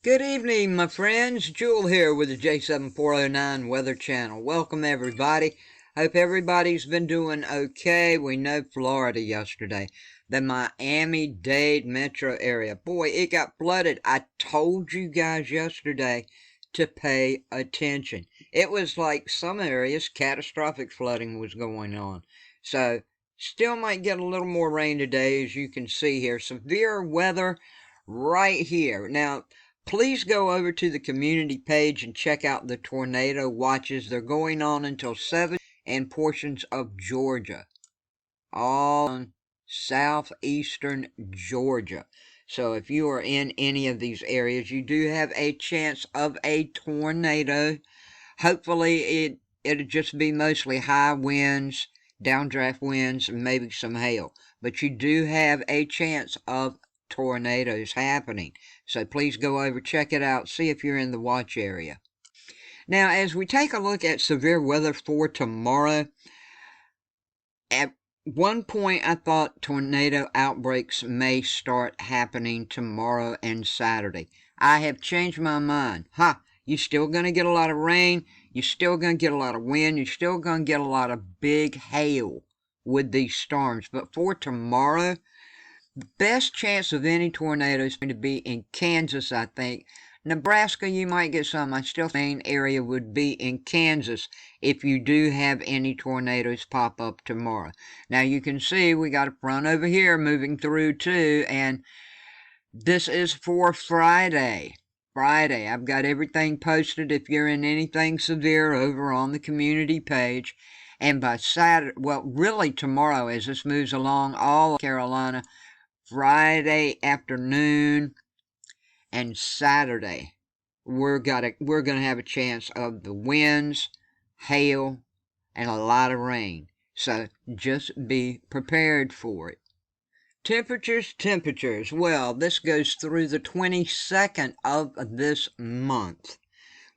Good evening, my friends. Jewel here with the J7409 Weather Channel. Welcome, everybody. Hope everybody's been doing okay. We know Florida yesterday, the Miami-Dade metro area. Boy, it got flooded. I told you guys yesterday to pay attention. It was like some areas, catastrophic flooding was going on. So, still might get a little more rain today, as you can see here. Severe weather right here. Now, please go over to the community page and check out the tornado watches. They're going on until 7 and portions of Georgia. All on southeastern Georgia. So if you are in any of these areas, you do have a chance of a tornado. Hopefully it'll just be mostly high winds, downdraft winds, and maybe some hail. But you do have a chance of tornadoes happening. So please go over, check it out, see if you're in the watch area. Now, as we take a look at severe weather for tomorrow, at one point I thought tornado outbreaks may start happening tomorrow and Saturday. I have changed my mind. You're still going to get a lot of rain. You're still going to get a lot of wind. You're still going to get a lot of big hail with these storms. But for tomorrow, the best chance of any tornado is going to be in Kansas, I think. Nebraska, you might get some. I still think the main area would be in Kansas if you do have any tornadoes pop up tomorrow. Now, you can see we got a front over here moving through too, and this is for Friday. I've got everything posted if you're in anything severe over on the community page. And by Saturday, well, really tomorrow as this moves along all of Carolina, Friday afternoon and Saturday, we're gonna have a chance of the winds, hail, and a lot of rain. So just be prepared for it. Temperatures. Well, this goes through the 22nd of this month.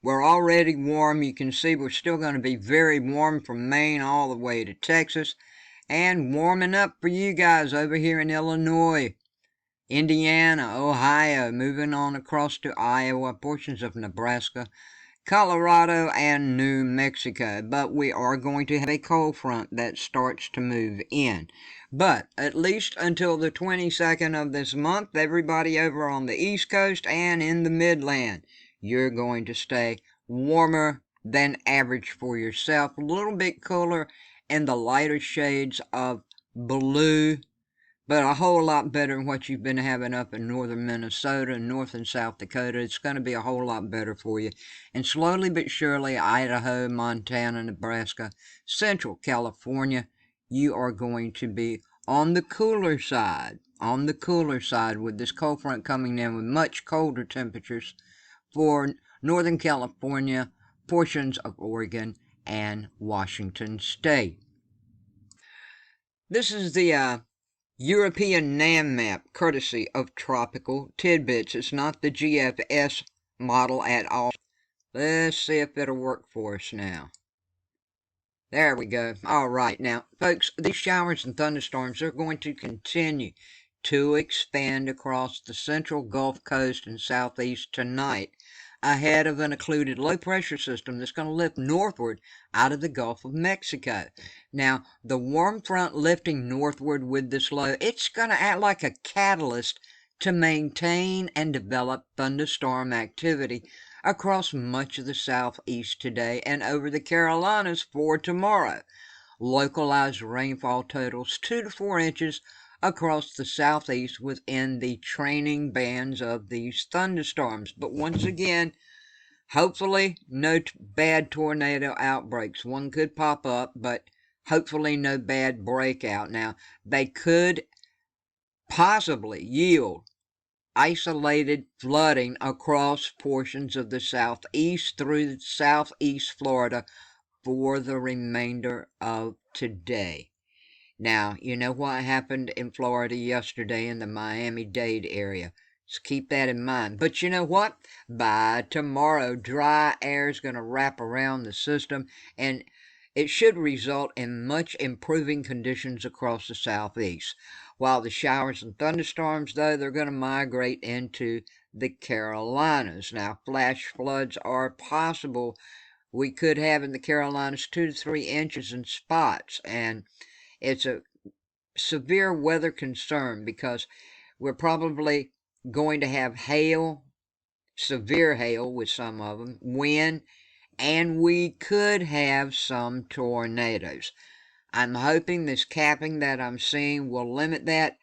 We're already warm. You can see we're still going to be very warm from Maine all the way to Texas, and warming up for you guys over here in Illinois, Indiana, Ohio, moving on across to Iowa, portions of Nebraska, Colorado, and New Mexico. But we are going to have a cold front that starts to move in. But at least until the 22nd of this month, everybody over on the East Coast and in the Midland, you're going to stay warmer than average for yourself. A little bit cooler in the lighter shades of blue, but a whole lot better than what you've been having up in northern Minnesota, North and South Dakota. It's going to be a whole lot better for you. And slowly but surely, Idaho, Montana, Nebraska, Central California, you are going to be on the cooler side. On the cooler side with this cold front coming in with much colder temperatures for Northern California, portions of Oregon, and Washington State. This is the European NAM map, courtesy of Tropical Tidbits. It's not the GFS model at all. Let's see if it'll work for us now. There we go. All right. Now, folks, these showers and thunderstorms are going to continue to expand across the central Gulf Coast and southeast tonight, ahead of an occluded low-pressure system that's going to lift northward out of the Gulf of Mexico. Now, the warm front lifting northward with this low, it's going to act like a catalyst to maintain and develop thunderstorm activity across much of the southeast today and over the Carolinas for tomorrow. Localized rainfall totals 2 to 4 inches across the southeast within the training bands of these thunderstorms. But once again, hopefully no bad tornado outbreaks. One could pop up, but hopefully no bad breakout. Now, they could possibly yield isolated flooding across portions of the southeast through southeast Florida for the remainder of today. Now, you know what happened in Florida yesterday in the Miami-Dade area. So keep that in mind. But you know what? By tomorrow, dry air is going to wrap around the system, and it should result in much improving conditions across the southeast. While the showers and thunderstorms, though, they're going to migrate into the Carolinas. Now, flash floods are possible. We could have in the Carolinas 2 to 3 inches in spots, and it's a severe weather concern because we're probably going to have hail, severe hail with some of them, wind, and we could have some tornadoes. I'm hoping this capping that I'm seeing will limit that,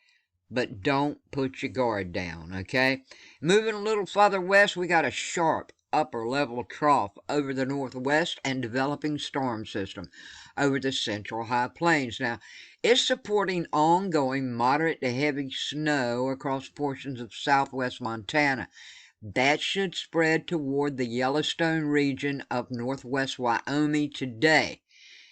but don't put your guard down, okay? Moving a little further west, we got a sharp upper level trough over the northwest and developing storm system over the central high plains. Now, it's supporting ongoing moderate to heavy snow across portions of southwest Montana. That should spread toward the Yellowstone region of northwest Wyoming today.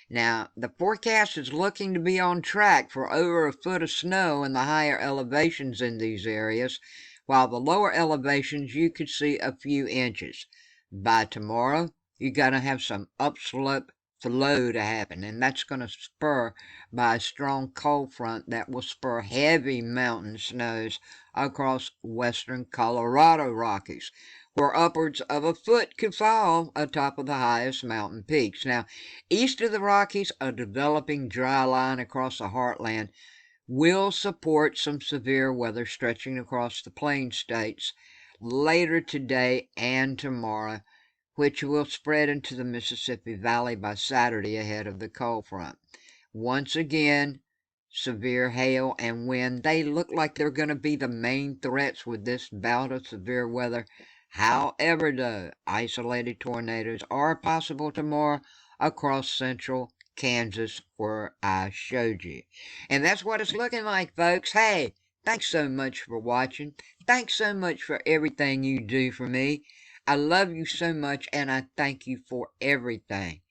Now, the forecast is looking to be on track for over a foot of snow in the higher elevations in these areas, while the lower elevations you could see a few inches. By tomorrow, you're going to have some upslope flow to happen, and that's going to spur by a strong cold front that will spur heavy mountain snows across western Colorado Rockies, where upwards of a foot could fall atop of the highest mountain peaks. Now, east of the Rockies, a developing dry line across the heartland will support some severe weather stretching across the plain states later today and tomorrow, which will spread into the Mississippi Valley by Saturday ahead of the cold front. Once again, severe hail and wind, they look like they're going to be the main threats with this bout of severe weather. However, though, isolated tornadoes are possible tomorrow across central Kansas, where I showed you. And that's what it's looking like, folks. Hey, thanks so much for watching. Thanks so much for everything you do for me. I love you so much, and I thank you for everything.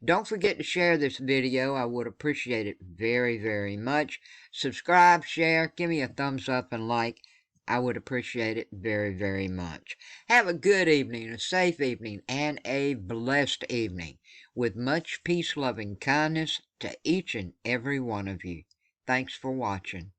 Don't forget to share this video. I would appreciate it very, very much. Subscribe, share, give me a thumbs up, and like. I would appreciate it very, very much. Have a good evening, a safe evening, and a blessed evening, with much peace, love, and kindness to each and every one of you. Thanks for watching.